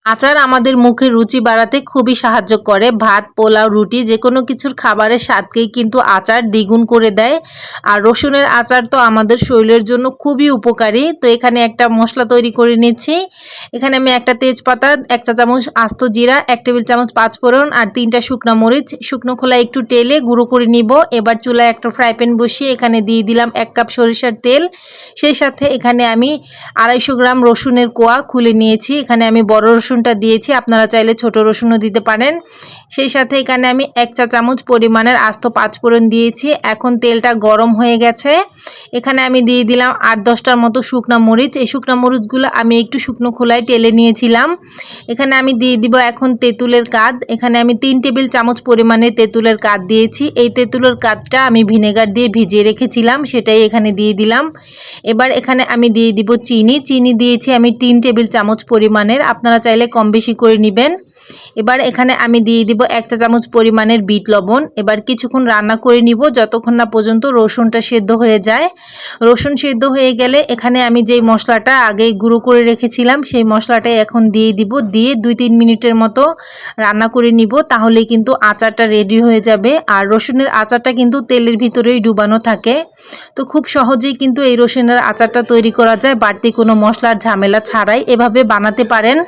আচার আমাদের মুখের রুচি বাড়াতে খুবই সাহায্য করে। ভাত, পোলাও, রুটি যেকোনো কিছুর খাবারের স্বাদকেই কিন্তু আচার দ্বিগুণ করে দেয়। আর রসুনের আচার তো আমাদের শরীরের জন্য খুবই উপকারী। তো এখানে একটা মশলা তৈরি করে নিচ্ছি। এখানে আমি একটা তেজপাতা, ১ চা চামচ আস্ত জিরা, ১ টেবিল চামচ পাঁচফোড়ন আর ৩টা শুকনো মরিচ শুকনো খোলায় একটু টেলে গুঁড়ো করে নিব। এবার চুলায় একটা ফ্রাই প্যান বসিয়ে এখানে দিয়ে দিলাম ১ কাপ সরিষার তেল। সেই সাথে এখানে আমি ২৫০ গ্রাম রসুনের কোয়া খুলে নিয়েছি। এখানে আমি বড় রসুনটা দিয়েছি, আপনারা চাইলে ছোট রসুনও দিতে পারেন। সেই সাথে এখানে আমি ১ চা চামচ পরিমাণের আস্ত পাঁচফোড়ন দিয়েছি। এখন তেলটা গরম হয়ে গেছে। এখানে আমি দিয়ে দিলাম ৮-১০টার মতো শুকনা মরিচ। এই শুকনা মরিচগুলো আমি একটু শুকনো খোলায় টেলে নিয়েছিলাম। এখানে আমি দিয়ে দিব এখন তেঁতুলের কাদ। এখানে আমি ৩ টেবিল চামচ পরিমাণে তেঁতুলের কাদ দিয়েছি। এই তেঁতুলের কাদটা আমি ভিনেগার দিয়ে ভিজিয়ে রেখেছিলাম, সেটাই এখানে দিয়ে দিলাম। এবার এখানে আমি দিয়ে দিব চিনি দিয়েছি আমি ৩ টেবিল চামচ পরিমাণের, আপনারা চাইলে কম বেশি করে নেবেন। এবার এখানে আমি দিয়ে দিব ১ চা চামচ পরিমাণের বিট লবণ। এবার কিছুক্ষণ রান্না করে নিব যতক্ষণ না পর্যন্ত রসুনটা সেদ্ধ হয়ে যায়। রসুন সেদ্ধ হয়ে গেলে এখানে আমি যেই মশলাটা আগে গুঁড়ো করে রেখেছিলাম সেই মশলাটাই এখন দিয়ে দিব। দিয়ে ২-৩ মিনিটের মতো রান্না করে নিব, তাহলেই কিন্তু আচারটা রেডি হয়ে যাবে। আর রসুনের আচারটা কিন্তু তেলের ভিতরেই ডুবানো থাকে। তো খুব সহজেই কিন্তু এই রসুনের আচারটা তৈরি করা যায় বাড়তি কোনো মশলার ঝামেলা ছাড়াই। এভাবে বানাতে পারেন।